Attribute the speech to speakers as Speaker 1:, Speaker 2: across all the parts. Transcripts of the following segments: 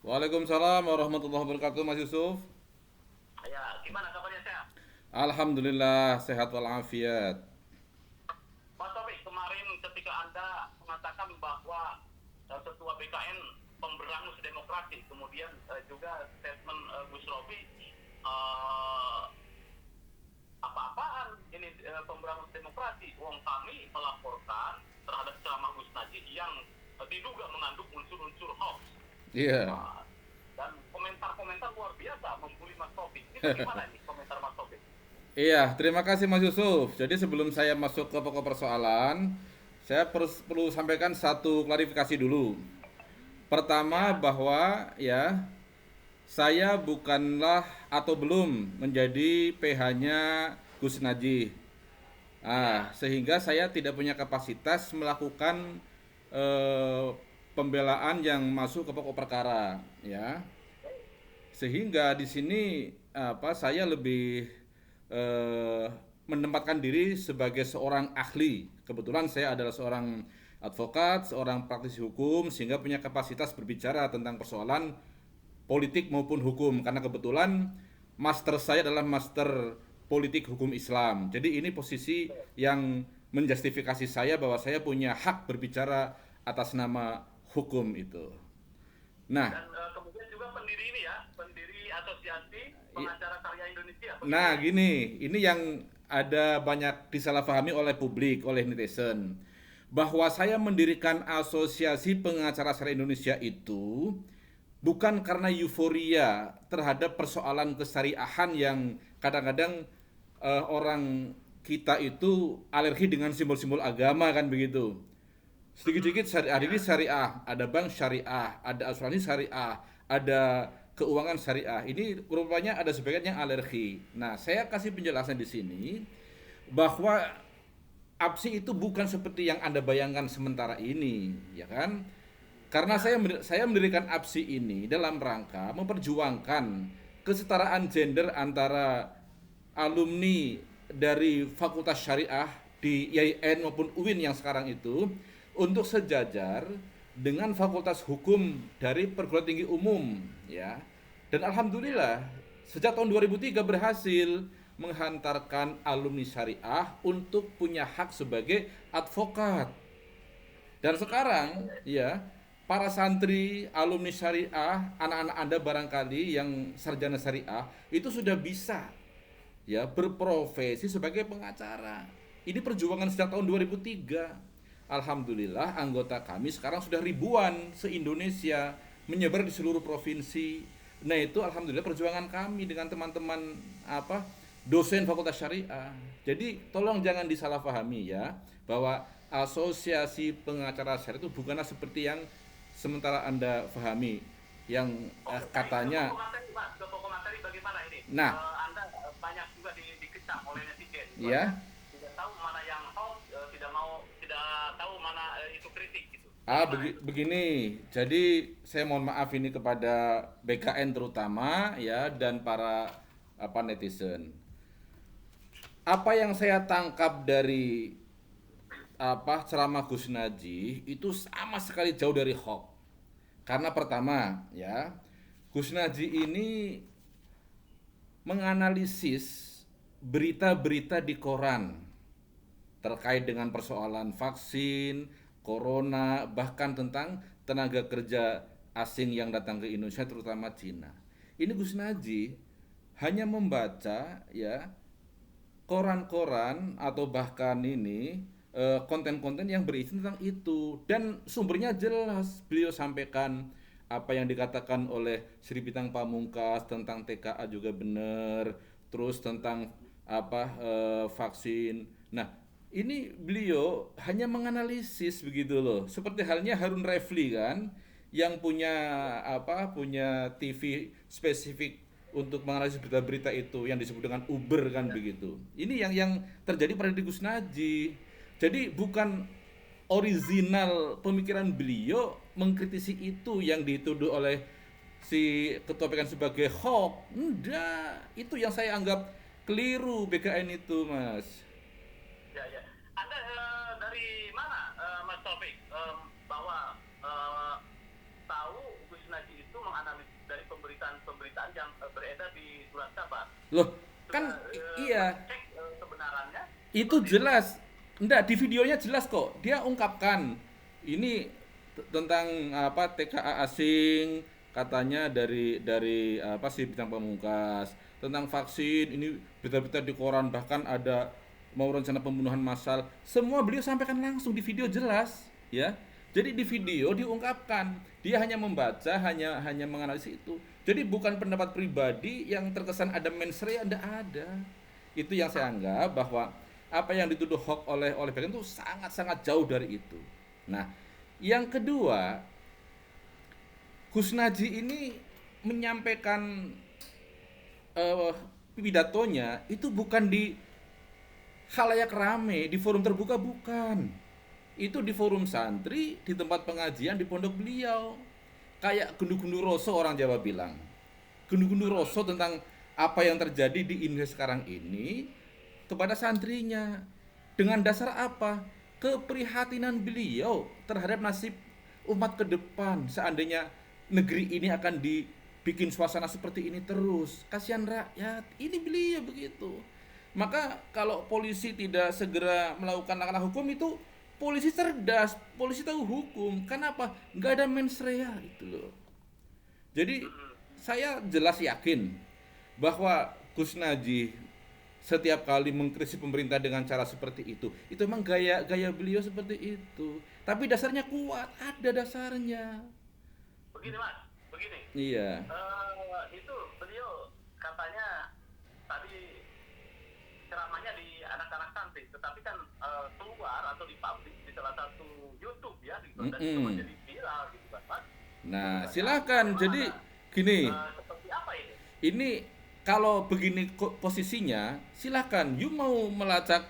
Speaker 1: Waalaikumsalam warahmatullahi wabarakatuh, Mas Yusuf.
Speaker 2: Ya, gimana kabarnya sehat?
Speaker 1: Alhamdulillah sehat walafiat.
Speaker 2: Mas Taufik, kemarin ketika Anda mengatakan bahwa Ketua BKN pemberangus demokrasi, kemudian juga statement Gus Rofi, eh, apa-apaan ini pemberangus demokrasi? Wong kami melaporkan terhadap ceramah Gus Najib yang diduga mengandung unsur-unsur hoax.
Speaker 1: Iya.
Speaker 2: Uh, dan komentar-komentar luar biasa membuli Mas Taufik. Ini bagaimana nih komentar Mas Taufik?
Speaker 1: Iya, terima kasih Mas Yusuf. Jadi sebelum saya masuk ke pokok persoalan, saya perlu sampaikan satu klarifikasi dulu. Pertama
Speaker 2: Ya,
Speaker 1: bahwa ya, saya bukanlah atau belum menjadi PH-nya Gus Najih.
Speaker 2: ya,
Speaker 1: Sehingga saya tidak punya kapasitas melakukan eh, pembelaan yang masuk ke pokok perkara, ya. Sehingga di sini saya lebih eh, menempatkan diri sebagai seorang ahli. Kebetulan saya adalah seorang advokat, seorang praktisi hukum, sehingga punya kapasitas berbicara tentang persoalan politik maupun hukum, karena kebetulan master saya adalah master politik hukum Islam. Jadi ini posisi yang menjustifikasi saya bahwa saya punya hak berbicara atas nama hukum itu. Nah,
Speaker 2: dan kemudian juga pendiri ini ya, pendiri Asosiasi Pengacara Karya Indonesia, begitu
Speaker 1: nah
Speaker 2: ya?
Speaker 1: gini, ini yang ada banyak disalahpahami oleh publik, oleh netizen. Bahwa saya mendirikan Asosiasi Pengacara Syariah Indonesia itu bukan karena euforia terhadap persoalan kesariahan yang kadang-kadang orang kita itu alergi dengan simbol-simbol agama kan begitu. Sedikit-sedikit syariah ini
Speaker 2: Ya,
Speaker 1: syariah, ada bank syariah, ada asuransi syariah, ada keuangan syariah. Ini rupanya ada sebagian yang alergi. Nah, saya kasih penjelasan di sini bahwa APSI itu bukan seperti yang Anda bayangkan sementara ini, ya kan? Karena
Speaker 2: ya,
Speaker 1: saya mendirikan APSI ini dalam rangka memperjuangkan kesetaraan gender antara alumni dari Fakultas Syariah di IAIN maupun UIN yang sekarang itu untuk sejajar dengan Fakultas Hukum dari perguruan tinggi umum, ya. Dan
Speaker 2: ya,
Speaker 1: alhamdulillah sejak tahun 2003 berhasil menghantarkan alumni syariah untuk punya hak sebagai advokat. Dan sekarang, ya, para santri, alumni syariah, anak-anak Anda barangkali yang sarjana syariah itu sudah bisa ya berprofesi sebagai pengacara. Ini perjuangan sejak tahun 2003. Alhamdulillah anggota kami sekarang sudah ribuan se-Indonesia, menyebar di seluruh provinsi. Nah, itu alhamdulillah perjuangan kami dengan teman-teman dosen Fakultas Syariah. Jadi tolong jangan disalahpahami ya, bahwa asosiasi pengacara syariah itu bukanlah seperti yang sementara Anda pahami yang
Speaker 2: oke, baik. Ke
Speaker 1: katanya.
Speaker 2: pokok materi, Pak. Ke pokok materi bagaimana ini?
Speaker 1: Nah,
Speaker 2: Anda banyak juga dikecam oleh netizen. Banyak
Speaker 1: ya.
Speaker 2: tidak tahu mana yang hoax, tidak tahu mana itu kritik gitu. Bagaimana itu?
Speaker 1: Begini, jadi saya mohon maaf ini kepada BKN terutama ya dan para netizen. Apa yang saya tangkap dari ceramah Gus Najih itu sama sekali jauh dari hoax. Karena pertama ya, Gus Najih ini menganalisis berita-berita di koran terkait dengan persoalan vaksin, corona, bahkan tentang tenaga kerja asing yang datang ke Indonesia terutama Cina. Ini Gus Naji hanya membaca ya koran-koran atau bahkan ini konten-konten yang berisi tentang itu dan sumbernya jelas beliau sampaikan apa yang dikatakan oleh Sri Bintang Pamungkas tentang TKA juga benar, terus tentang vaksin. Nah, ini beliau hanya menganalisis begitu loh. Seperti halnya Harun Refli kan yang punya punya TV spesifik untuk menganalisis berita-berita itu yang disebut dengan Uber kan
Speaker 2: Ya,
Speaker 1: begitu. Ini yang terjadi pada Gus Naji. Jadi bukan original pemikiran beliau mengkritisi itu yang dituduh oleh si ketua PKN sebagai hoax. Enggak, itu yang saya anggap keliru BKN itu, Mas.
Speaker 2: ya, ya. Anda dari mana, Mas Taufik, bahwa tahu Gus Najih itu menganalisis dari pemberitaan-pemberitaan yang beredar di surat kabar.
Speaker 1: Loh, kan iya.
Speaker 2: Cek kebenarannya.
Speaker 1: Itu jelas. Enggak, di videonya jelas kok. Dia ungkapkan ini tentang apa TKA asing katanya dari apa sih Bintang Pamungkas, tentang vaksin ini berita-berita di koran, bahkan ada mau rencana pembunuhan massal. Semua beliau sampaikan langsung di video jelas, ya. Jadi di video diungkapkan, dia hanya membaca, hanya menganalisis itu. Jadi bukan pendapat pribadi yang terkesan ada mensrea, tidak ada. Itu yang saya anggap bahwa apa yang dituduh hoax oleh bagian itu sangat-sangat jauh dari itu. Nah, yang kedua, Gus Najih ini menyampaikan pidatonya itu bukan di khalayak rame, di forum terbuka, bukan. Itu di forum santri, di tempat pengajian di pondok beliau. Kayak gundu-gundu roso orang Jawa bilang. Gundu-gundu roso tentang apa yang terjadi di Indonesia sekarang ini kepada santrinya. Dengan dasar apa? Keprihatinan beliau terhadap nasib umat ke depan seandainya negeri ini akan dibikin suasana seperti ini terus. Kasihan rakyat. Ini beliau begitu. Maka kalau polisi tidak segera melakukan langkah hukum itu polisi cerdas, polisi tahu hukum. Kenapa? Nggak ada mens rea itu loh. Jadi saya jelas yakin bahwa Gus Najih setiap kali mengkritik pemerintah dengan cara seperti itu memang gaya beliau seperti itu. Tapi dasarnya kuat, ada dasarnya.
Speaker 2: Begini Mas, begini.
Speaker 1: Iya.
Speaker 2: Itu beliau katanya tadi ceramahnya di anak-anak santri, tetapi kan keluar atau dipublish di salah satu YouTube ya, gitu, dan itu menjadi viral gitu kan Mas.
Speaker 1: Nah, silakan. Jadi gini.
Speaker 2: Seperti apa ini?
Speaker 1: Ini kalau begini posisinya, silakan. You mau melacak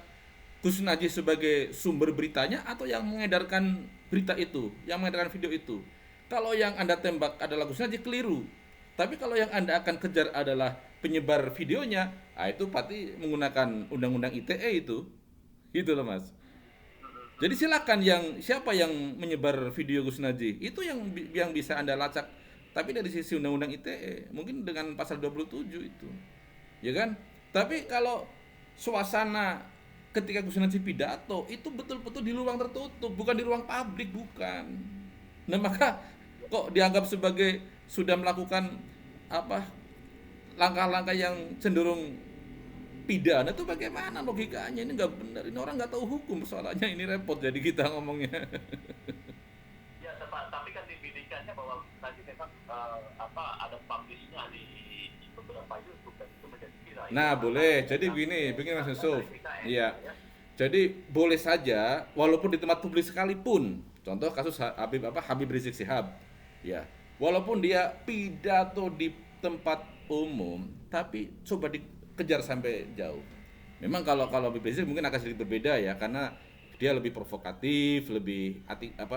Speaker 1: Gus Najih sebagai sumber beritanya atau yang mengedarkan berita itu, yang mengedarkan video itu. Kalau yang Anda tembak adalah Gus Najih, keliru. Tapi kalau yang Anda akan kejar adalah penyebar videonya, itu pasti menggunakan undang-undang ITE itu. Gitu loh, Mas. Jadi silakan siapa yang menyebar video Gus Najih, itu yang bisa Anda lacak. Tapi dari sisi undang-undang ITE, mungkin dengan pasal 27 itu. Ya kan? Tapi kalau suasana ketika Gus Najih pidato, itu betul-betul di ruang tertutup, bukan di ruang publik, bukan. Nah, maka kok dianggap sebagai sudah melakukan apa langkah-langkah yang cenderung pidana, itu bagaimana logikanya? Ini nggak benar. Ini orang nggak tahu hukum, soalnya ini repot jadi kita ngomongnya.
Speaker 2: Ya, tapi kan dibidikannya bahwa tadi memang ada publishnya di beberapa YouTube dan itu menjadi viral.
Speaker 1: Nah, boleh. Jadi begini Mas Yusuf. Iya. Jadi boleh saja walaupun di tempat publik sekalipun. Contoh kasus Habib Rizik Syihab. Ya. Walaupun dia pidato di tempat umum, tapi coba dikejar sampai jauh. Memang kalau Habib Rizik mungkin akan sedikit berbeda ya, karena dia lebih provokatif, lebih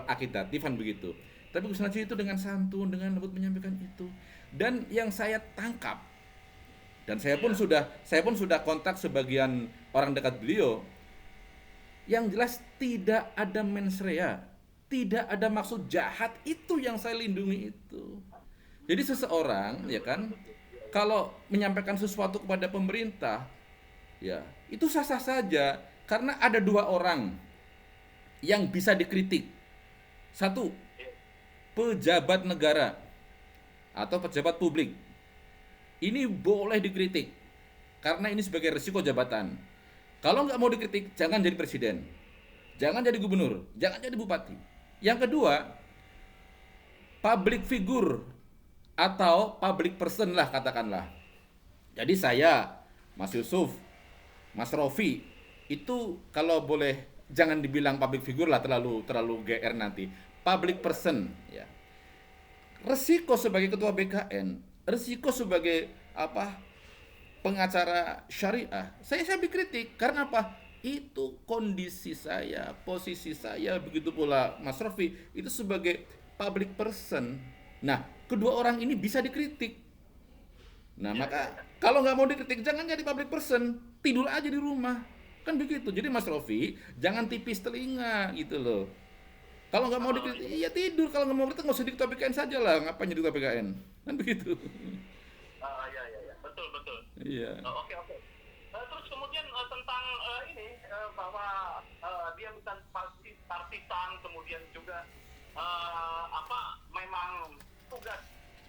Speaker 1: akitatif kan begitu. Tapi Gus Najih itu dengan santun, dengan lembut menyampaikan itu. Dan yang saya tangkap, dan saya pun sudah kontak sebagian orang dekat beliau, yang jelas tidak ada mens rea, tidak ada maksud jahat, itu yang saya lindungi itu. Jadi seseorang ya kan, kalau menyampaikan sesuatu kepada pemerintah, ya itu sah-sah saja, karena ada dua orang yang bisa dikritik. Satu, pejabat negara atau pejabat publik. Ini boleh dikritik karena ini sebagai resiko jabatan. Kalau nggak mau dikritik, jangan jadi presiden, jangan jadi gubernur, jangan jadi bupati. Yang kedua, public figure atau public person lah katakanlah. Jadi saya, Mas Yusuf, Mas Rofi, itu kalau boleh jangan dibilang public figure lah, terlalu GR nanti. Public person ya. Resiko sebagai ketua BKN, resiko sebagai pengacara syariah, saya dikritik karena apa? Itu kondisi saya, posisi saya, begitu pula Mas Rofi itu sebagai public person. Nah, kedua orang ini bisa dikritik. Nah, maka kalau nggak mau dikritik jangan jadi public person, tidur aja di rumah. Kan begitu. Jadi Mas Rofi jangan tipis telinga gitu loh. Kalau nggak mau dikritik, ya tidur. Kalau nggak mau kritik, nggak usah di ketua PKN saja lah. Ngapain jadi ketua PKN? Kan begitu.
Speaker 2: Iya, iya, iya, betul, betul.
Speaker 1: Iya.
Speaker 2: Oke, oke. Terus kemudian tentang ini bahwa dia bukan partisan, kemudian juga memang tugas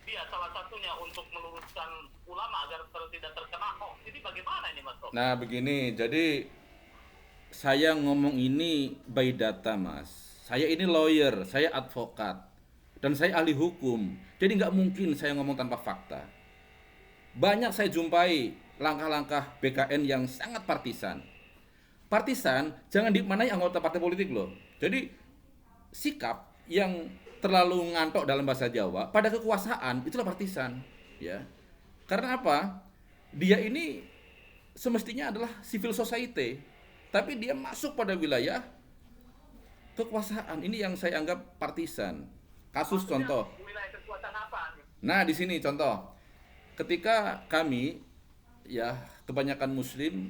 Speaker 2: dia salah satunya untuk meluruskan ulama agar tidak terkena hoax. Jadi bagaimana ini, Mas Rob?
Speaker 1: Nah, begini. Jadi saya ngomong ini by data, Mas. Saya ini lawyer, saya advokat, dan saya ahli hukum. Jadi nggak mungkin saya ngomong tanpa fakta. Banyak saya jumpai langkah-langkah BKN yang sangat partisan. Partisan jangan dimaknai anggota partai politik loh. Jadi sikap yang terlalu ngantok dalam bahasa Jawa pada kekuasaan itulah partisan, ya. Karena apa? Dia ini semestinya adalah civil society, tapi dia masuk pada wilayah kekuasaan. Ini yang saya anggap partisan. Kasus
Speaker 2: Maksudnya
Speaker 1: contoh.
Speaker 2: wilayah kekuatan apa nih?
Speaker 1: Nah, di sini contoh. Ketika kami, ya, kebanyakan muslim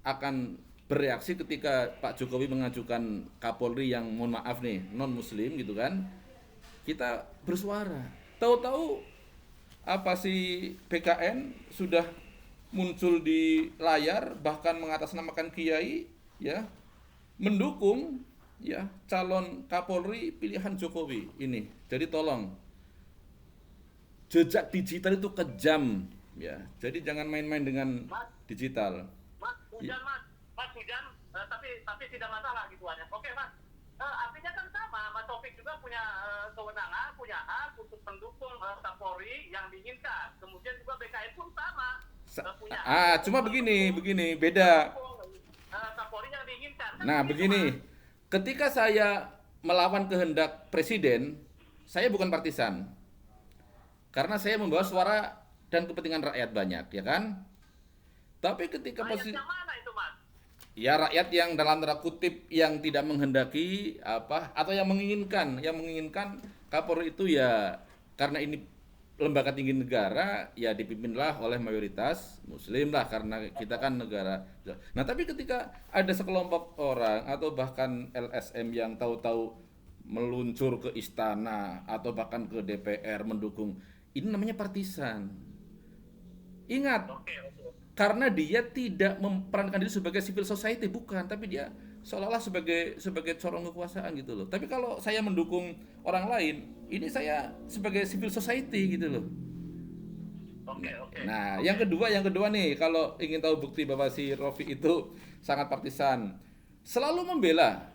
Speaker 1: akan bereaksi ketika Pak Jokowi mengajukan Kapolri yang mohon maaf nih, non muslim gitu kan. Kita bersuara. Tahu-tahu apa sih, PKN sudah muncul di layar, bahkan mengatasnamakan kiai, ya, mendukung, ya, calon Kapolri pilihan Jokowi ini. Jadi tolong, jejak digital itu kejam, ya. Jadi jangan main-main dengan
Speaker 2: Mas,
Speaker 1: digital.
Speaker 2: Mas, hujan, Mas hujan, tapi tidak masalah gitu aja. Oke, Mas. Artinya kan sama, Mas Taufik juga punya kewenangan, punya hak untuk mendukung Kapolri yang diinginkan. Kemudian juga BKN pun sama, punya hak
Speaker 1: Cuma
Speaker 2: untuk
Speaker 1: begini,
Speaker 2: mendukung
Speaker 1: beda.
Speaker 2: Kapolri yang diinginkan. Kan
Speaker 1: Nah,
Speaker 2: begitu,
Speaker 1: begini,
Speaker 2: Mas.
Speaker 1: ketika saya melawan kehendak presiden, saya bukan partisan. Karena saya membawa suara dan kepentingan rakyat banyak, ya kan? Tapi ketika
Speaker 2: Rakyat
Speaker 1: posisi,
Speaker 2: yang mana itu, Mas?
Speaker 1: ya, rakyat yang dalam tanda kutip yang tidak menghendaki apa atau yang menginginkan Kapolri itu, ya, karena ini lembaga tinggi negara, ya dipimpinlah oleh mayoritas muslim lah, karena kita kan negara. Nah, tapi ketika ada sekelompok orang atau bahkan LSM yang tahu-tahu meluncur ke istana atau bahkan ke DPR mendukung, ini namanya partisan. Ingat,
Speaker 2: Oke, oke.
Speaker 1: karena dia tidak memperankan diri sebagai civil society, bukan, tapi dia seolah-olah sebagai corong kekuasaan gitu loh. Tapi kalau saya mendukung orang lain, ini saya sebagai civil society gitu loh.
Speaker 2: Oke, oke.
Speaker 1: Nah,
Speaker 2: Oke.
Speaker 1: yang kedua nih, kalau ingin tahu bukti bahwa si Rofi itu sangat partisan, selalu membela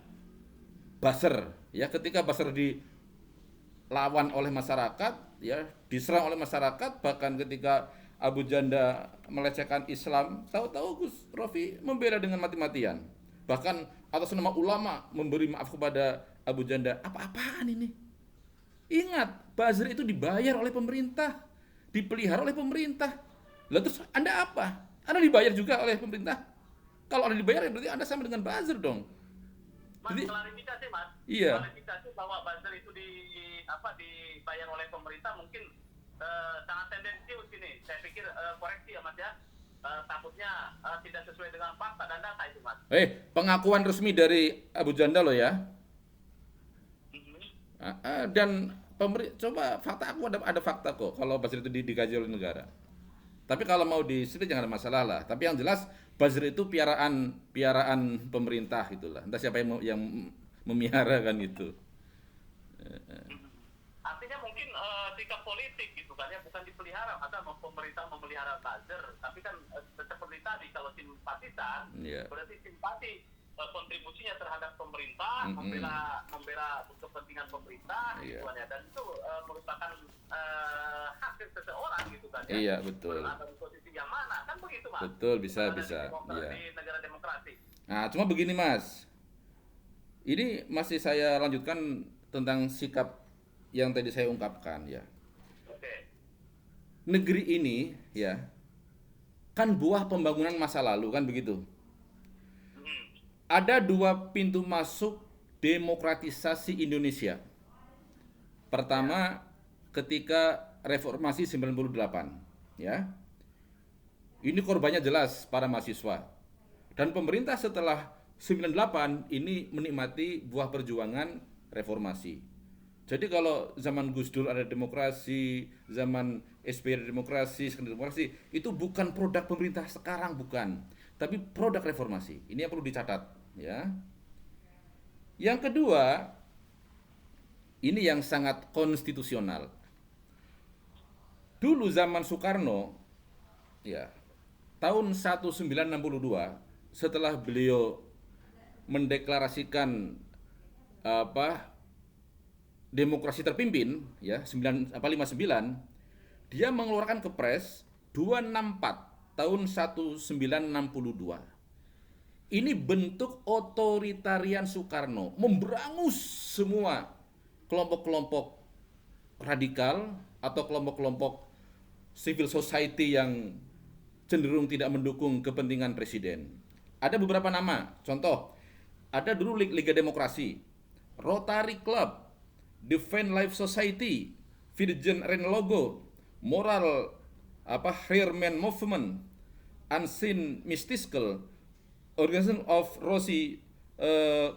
Speaker 1: buzzer, ya, ketika buzzer dilawan oleh masyarakat, ya, diserang oleh masyarakat, bahkan ketika Abu Janda melecehkan Islam, tahu-tahu Gus Rofi membela dengan mati-matian. Bahkan atas nama ulama memberi maaf kepada Abu Janda. Apa-apaan ini? Ingat, buzzer itu dibayar oleh pemerintah, dipelihara oleh pemerintah. Lalu terus Anda apa? Anda dibayar juga oleh pemerintah? Kalau Anda dibayar, berarti Anda sama dengan buzzer dong.
Speaker 2: Mas,
Speaker 1: Jadi,
Speaker 2: klarifikasi, Mas.
Speaker 1: iya.
Speaker 2: Klarifikasi bahwa buzzer itu dibayar oleh pemerintah mungkin sangat tendensius ini. Saya pikir koreksi ya, Mas ya. Takutnya tidak sesuai dengan fakta dan data itu, Mas.
Speaker 1: Pengakuan resmi dari Abu Janda loh ya. Dan coba fakta, aku ada fakta kok kalau buzzer itu digaji oleh negara. Tapi kalau mau disebut jangan ada masalah lah. Tapi yang jelas buzzer itu piaraan pemerintah gitulah. Entah siapa yang memelihara kan gitu.
Speaker 2: Artinya mungkin sikap politik gitu kan ya, bukan dipelihara. Masa pemerintah memelihara buzzer, tapi kan seperti tadi kalau simpatisan,
Speaker 1: Iya.
Speaker 2: berarti simpati kontribusinya terhadap pemerintah, membela kepentingan pemerintah,
Speaker 1: Iya.
Speaker 2: gitu kan ya. Dan itu merupakan hak seseorang gitu kan ya.
Speaker 1: Iya, betul.
Speaker 2: Berada di posisi yang mana, kan begitu, Mas.
Speaker 1: Betul, bisa.
Speaker 2: Iya.
Speaker 1: Iya.
Speaker 2: Di negara demokrasi.
Speaker 1: Nah, cuma begini Mas. Ini masih saya lanjutkan tentang sikap yang tadi saya ungkapkan, ya.
Speaker 2: Oke.
Speaker 1: Negeri ini, ya, kan buah pembangunan masa lalu, kan begitu. Ada dua pintu masuk demokratisasi Indonesia. Pertama, ketika reformasi 98, ya. Ini korbannya jelas para mahasiswa. Dan pemerintah setelah 98 ini menikmati buah perjuangan reformasi. Jadi kalau zaman Gus Dur ada demokrasi, zaman SBY ada demokrasi, sekarang demokrasi, itu bukan produk pemerintah sekarang, bukan, tapi produk reformasi. Ini yang perlu dicatat, ya. Yang kedua, ini yang sangat konstitusional. Dulu zaman Soekarno, ya, tahun 1962, setelah beliau mendeklarasikan apa demokrasi terpimpin, ya, 59, dia mengeluarkan Kepres 264 tahun 1962. Ini bentuk otoritarian Soekarno, memberangus semua kelompok-kelompok radikal atau kelompok-kelompok civil society yang cenderung tidak mendukung kepentingan presiden. Ada beberapa nama, contoh, ada dulu Liga Demokrasi, Rotary Club, Defend Life Society, Virgin Rain Logo, Moral Hairman Movement, Unseen Mystical, Organization of Rosy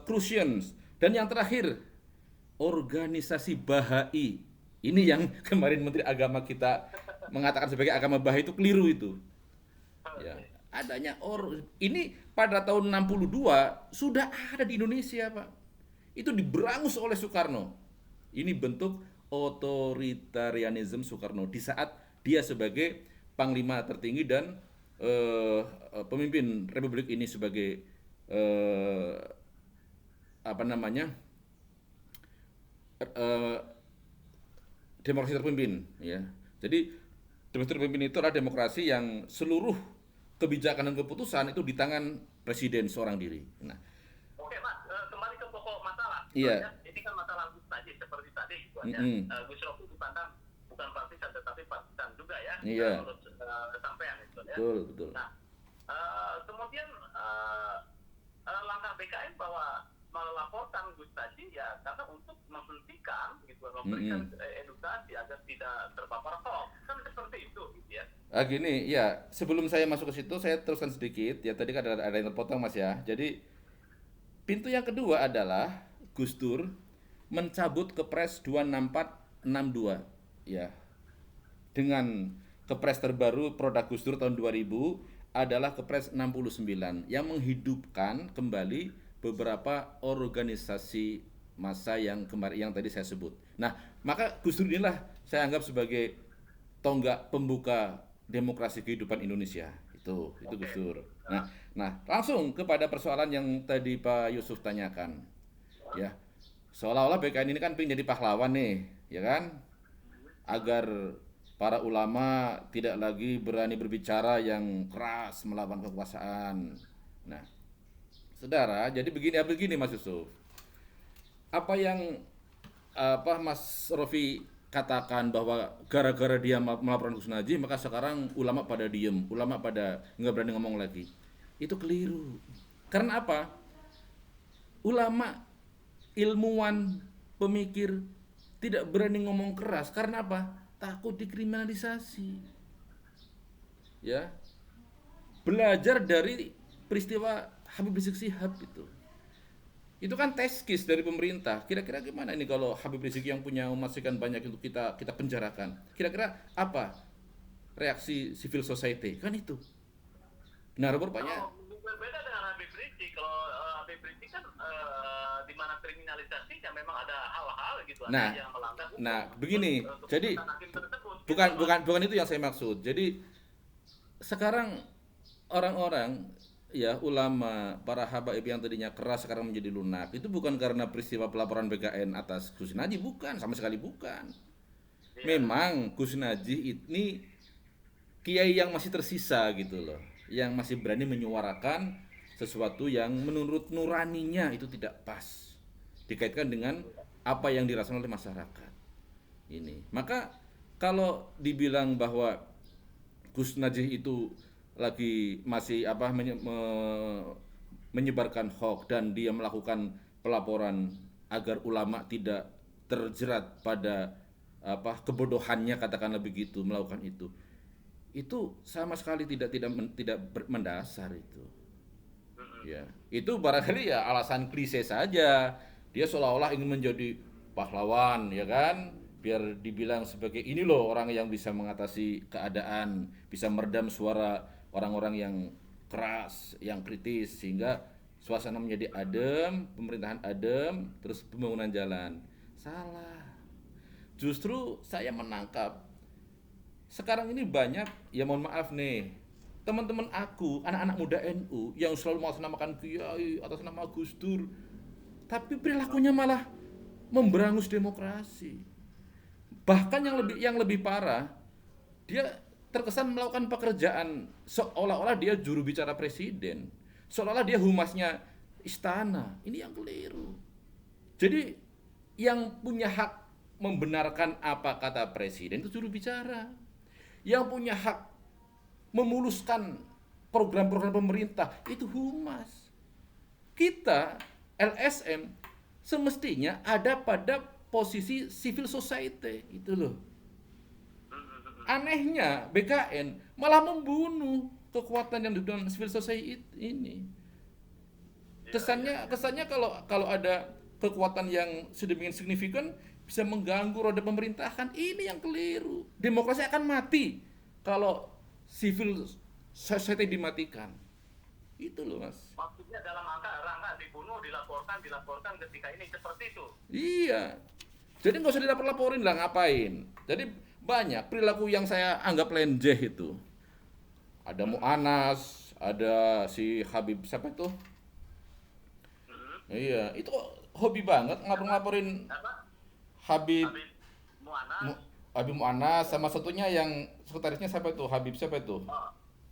Speaker 1: Crucians, dan yang terakhir organisasi Bahai. Ini yang kemarin Menteri Agama kita mengatakan sebagai agama Bahai itu keliru itu. Ya, adanya ini pada tahun 62 sudah ada di Indonesia, Pak. Itu diberangus oleh Soekarno. Ini bentuk otoritarianisme Soekarno di saat dia sebagai panglima tertinggi dan pemimpin Republik ini sebagai demokrasi terpimpin, ya. Jadi demokrasi terpimpin itu adalah demokrasi yang seluruh kebijakan dan keputusan itu di tangan presiden seorang diri. Nah,
Speaker 2: Oke Mas, kembali ke pokok masalah.
Speaker 1: iya.
Speaker 2: Ini kan masalah Gus tadi seperti tadi Gus Rocky dipandang bukan partisan tetapi partisan juga ya.
Speaker 1: Iya.
Speaker 2: Menurut sampean itu ya.
Speaker 1: Betul.
Speaker 2: Nah, kemudian langkah BKN bahwa melaporkan Gus tadi ya karena untuk menghentikan gitu, memberikan edukasi agar tidak terpapar hoax, kan seperti itu gitu ya.
Speaker 1: Gini, ya, sebelum saya masuk ke situ saya teruskan sedikit ya, tadi kan ada yang terpotong, Mas, ya. Jadi pintu yang kedua adalah Gus Dur mencabut Kepres 264/62, ya. Dengan Kepres terbaru produk Gus Dur tahun 2000 adalah Kepres 69 yang menghidupkan kembali beberapa organisasi massa yang kemarin yang tadi saya sebut. Nah, maka Gus Dur inilah saya anggap sebagai tonggak pembuka demokrasi kehidupan Indonesia. Itu Gus Dur. Nah, langsung kepada persoalan yang tadi Pak Yusuf tanyakan. Ya. Seolah-olah BKN ini kan pengen jadi pahlawan nih, ya kan? Agar para ulama tidak lagi berani berbicara yang keras melawan kekuasaan. Nah, saudara, jadi begini Mas Yusuf. Apa yang Mas Rofi katakan bahwa gara-gara dia melaporkan Gus Najih maka sekarang ulama pada diem, ulama pada nggak berani ngomong lagi. Itu keliru. Karena apa? Ulama, ilmuwan, pemikir tidak berani ngomong keras karena apa? Takut dikriminalisasi. Ya. Belajar dari peristiwa Habib Rizik Syihab itu. Itu kan test case dari pemerintah. Kira-kira gimana ini kalau Habib Rizik yang punya umat sekian banyak itu kita penjarakan? Kira-kira apa reaksi civil society? Kan itu. Nah, rupanya
Speaker 2: berbeda dengan Habib Rizik. Kalau Habib Rizik kan di mana kriminalisasinya memang ada hal-hal gitu ada yang melanggar hukum.
Speaker 1: Nah, begini. Jadi bukan itu yang saya maksud. Jadi sekarang orang-orang ya ulama, para habaib yang tadinya keras sekarang menjadi lunak. Itu bukan karena peristiwa pelaporan BKN atas Gus Najih, bukan, sama sekali bukan. Memang Gus Najih ini kiai yang masih tersisa gitu loh, yang masih berani menyuarakan sesuatu yang menurut nuraninya itu tidak pas dikaitkan dengan apa yang dirasakan oleh masyarakat. Ini. Maka kalau dibilang bahwa Gus Najih itu lagi masih menyebarkan hoax dan dia melakukan pelaporan agar ulama tidak terjerat pada kebodohannya, katakanlah begitu, melakukan itu sama sekali tidak mendasar itu. Ya, itu barangkali ya alasan klise saja. Dia seolah-olah ingin menjadi pahlawan, ya kan? Biar dibilang sebagai ini loh orang yang bisa mengatasi keadaan, bisa meredam suara orang-orang yang keras, yang kritis, sehingga suasana menjadi adem, pemerintahan adem, terus pembangunan jalan. Salah. Justru saya menangkap sekarang ini banyak, ya mohon maaf nih, teman-teman aku, anak-anak muda NU yang selalu mengatasnamakan Kiai atas nama Gus Dur, tapi perilakunya malah memberangus demokrasi. Bahkan yang lebih parah, dia terkesan melakukan pekerjaan seolah-olah dia juru bicara presiden, seolah-olah dia humasnya istana. Ini yang keliru. Jadi yang punya hak membenarkan apa kata presiden itu juru bicara. Yang punya hak memuluskan program-program pemerintah itu humas. Kita LSM semestinya ada pada posisi civil society itu loh. Anehnya BKN malah membunuh kekuatan yang dibutuhkan civil society ini. Kesannya kalau ada kekuatan yang sedemikian signifikan bisa mengganggu roda pemerintahan, ini yang keliru. Demokrasi akan mati kalau civil society dimatikan. Itu loh Mas.
Speaker 2: Maksudnya dalam rangka dibunuh, dilaporkan ketika ini seperti itu.
Speaker 1: Iya. Jadi nggak usah dilapor-laporin lah, ngapain. Jadi banyak perilaku yang saya anggap lenjeh itu. Ada Mu'anas, ada si Habib siapa itu? Iya, itu hobi banget ngelaporin
Speaker 2: Apa?
Speaker 1: Habib
Speaker 2: Habib Mu'anas,
Speaker 1: Habib Mu'anas, sama satunya yang sekretarisnya siapa itu? Habib siapa itu?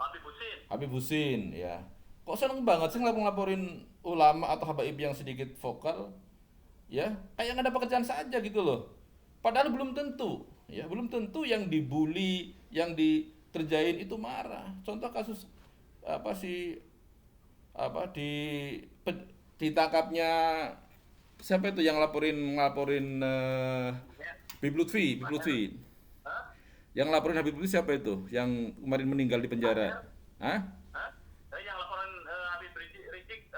Speaker 2: Habib Husin.
Speaker 1: Habib Husin, ya. Kok seneng banget sih ngelaporin ulama atau habaib yang sedikit vokal? Ya, kayak nggak ada pekerjaan saja gitu loh. Padahal belum tentu, ya, belum tentu yang dibully, yang dikerjain itu marah. Contoh kasus apa sih, apa ditangkapnya siapa itu yang ngelaporin
Speaker 2: Ya.
Speaker 1: Habib Lutfi, Habib Lutfi.
Speaker 2: Hah?
Speaker 1: Yang laporin Habib Lutfi siapa itu? Yang kemarin meninggal di penjara. Hah?
Speaker 2: Hah? Yang laporan Habib Rizik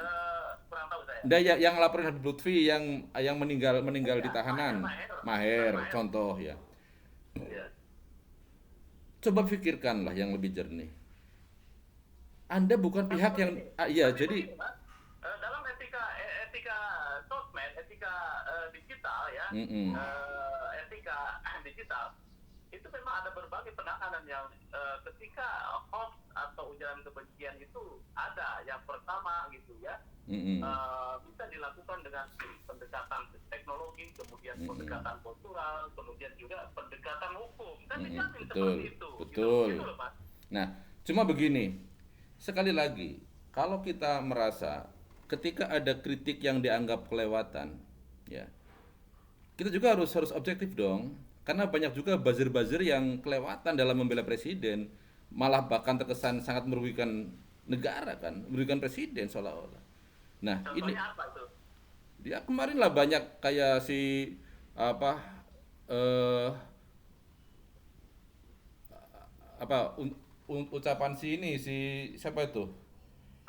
Speaker 2: kurang tahu saya.
Speaker 1: Nggak, yang laporin Habib Lutfi yang meninggal di tahanan. Maher, contoh ya.
Speaker 2: Ya.
Speaker 1: Coba pikirkanlah yang lebih jernih. Anda bukan pihak yang iya,
Speaker 2: Tapi
Speaker 1: jadi
Speaker 2: begini, Mas. Dalam etika sosmed, etika digital ya,
Speaker 1: mm-mm.
Speaker 2: etika digital itu memang ada berbagai penanganan yang ketika hoax atau ujaran kebencian itu ada. Yang pertama gitu ya,
Speaker 1: Mm-mm.
Speaker 2: bisa dilakukan dengan pendekatan teknologi, kemudian pendekatan kultural, kemudian juga pendekatan hukum. Kan dijamin
Speaker 1: Betul,
Speaker 2: seperti itu.
Speaker 1: betul.
Speaker 2: Gitu loh, Mas.
Speaker 1: Nah, cuma begini, sekali lagi, kalau kita merasa ketika ada kritik yang dianggap kelewatan, ya, kita juga harus objektif dong, karena banyak juga buzzer-buzzer yang kelewatan dalam membela presiden, malah bahkan terkesan sangat merugikan negara kan, merugikan presiden seolah-olah. Nah, ini
Speaker 2: Contohnya apa itu?
Speaker 1: dia kemarin lah banyak kayak si apa eh apa ucapan si ini si siapa itu?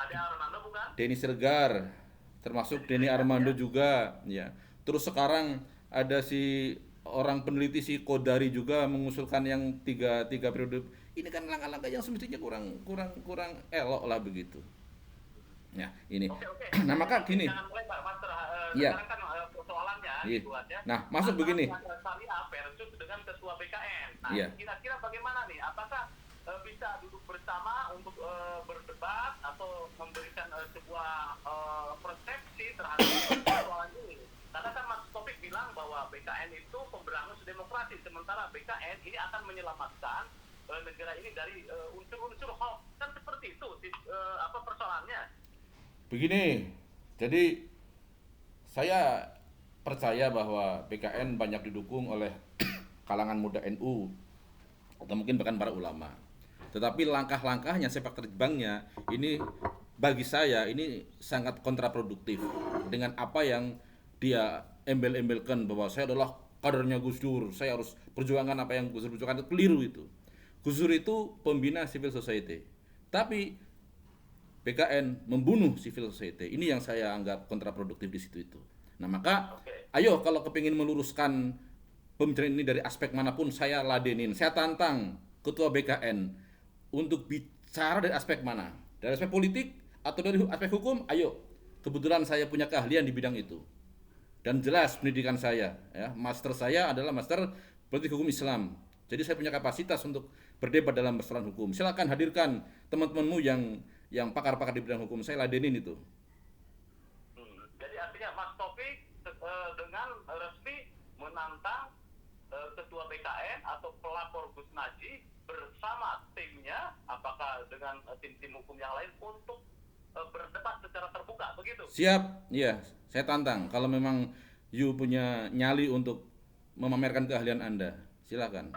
Speaker 2: Ada Armando bukan?
Speaker 1: Denny Sregar, termasuk Denny Armando juga, ya. Terus sekarang ada si orang peneliti si Kodari juga mengusulkan yang tiga periode. Ini kan langkah-langkah yang semestinya kurang elok lah begitu. Ya, ini.
Speaker 2: Oke, oke.
Speaker 1: Nah, maka gini.
Speaker 2: Jangan mulai Pak Master.
Speaker 1: Iya.
Speaker 2: Sekarang kan persoalannya
Speaker 1: Iya.
Speaker 2: gitu kan ya.
Speaker 1: Nah, masuk
Speaker 2: Antara
Speaker 1: begini.
Speaker 2: Pelanggan Syariah versus dengan ketua BKN. Nah,
Speaker 1: Iya.
Speaker 2: kira-kira bagaimana nih? Apakah bisa duduk bersama untuk berdebat atau memberikan sebuah persepsi terhadap persoalan ini? Karena kan Mas Taufik bilang bahwa BKN itu pemberangus demokrasi, sementara BKN ini akan menyelamatkan negara ini dari unsur-unsur hoax. Kan seperti itu apa persoalannya?
Speaker 1: Begini, jadi saya percaya bahwa PKN banyak didukung oleh kalangan muda NU atau mungkin bahkan para ulama. Tetapi langkah-langkahnya, sepak terjangnya ini bagi saya ini sangat kontraproduktif dengan apa yang dia embel-embelkan bahwa saya adalah kadernya Gus Dur, saya harus perjuangan apa yang Gus Dur perjuangkan. Itu keliru itu. Gus Dur itu pembina civil society. Tapi BKN membunuh civil society. Ini yang saya anggap kontraproduktif di situ itu. Nah, maka
Speaker 2: Oke.
Speaker 1: ayo kalau kepingin meluruskan pembicaraan ini dari aspek manapun, saya ladenin. Saya tantang ketua BKN untuk bicara dari aspek mana? Dari aspek politik atau dari aspek hukum? Ayo. Kebetulan saya punya keahlian di bidang itu. Dan jelas pendidikan saya, ya, master saya adalah master politik hukum Islam. Jadi saya punya kapasitas untuk berdebat dalam persoalan hukum. Silakan hadirkan teman-temanmu yang pakar-pakar di bidang hukum. Saya ladenin itu.
Speaker 2: Jadi artinya Mas Taufik dengan resmi menantang ketua BKN atau pelapor Gus Najih bersama timnya, apakah dengan tim-tim hukum yang lain untuk berdebat secara terbuka, begitu?
Speaker 1: Siap, iya, saya tantang. Kalau memang you punya nyali untuk memamerkan keahlian Anda, silakan.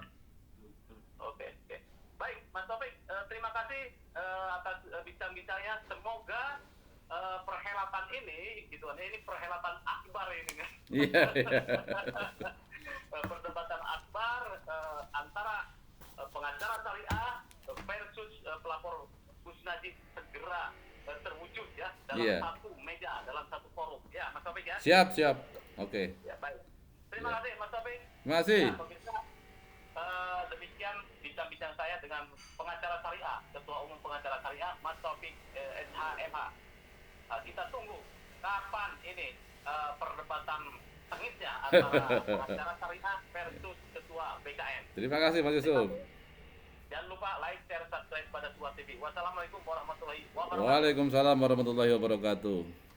Speaker 2: Oke, oke. Baik, Mas Taufik, terima kasih atas bincang-bincangnya. Semoga perhelatan ini, gitu kan, ini perhelatan akbar ini kan.
Speaker 1: Iya, iya.
Speaker 2: Perdebatan akbar antara pengacara syariah versus pelapor Gus Najih segera terwujud ya dalam
Speaker 1: Iya.
Speaker 2: satu meja, dalam satu forum. Ya, Mas Taufik ya.
Speaker 1: Siap, siap. Oke.
Speaker 2: Ya, baik. Terima
Speaker 1: Ya.
Speaker 2: kasih Mas Taufik.
Speaker 1: Terima kasih.
Speaker 2: Ya, pemirsa, demikian bincang-bincang saya dengan pengacara syariah, Ketua Umum Pengacara Syariah, Mas Taufik SHMH. Kita tunggu kapan ini perdebatan sengitnya antara pengacara syariah versus Ketua BKN.
Speaker 1: Terima kasih Mas Yusuf.
Speaker 2: Jangan lupa like, share, subscribe pada Suara TV. Wassalamualaikum warahmatullahi wabarakatuh.
Speaker 1: Waalaikumsalam warahmatullahi wabarakatuh.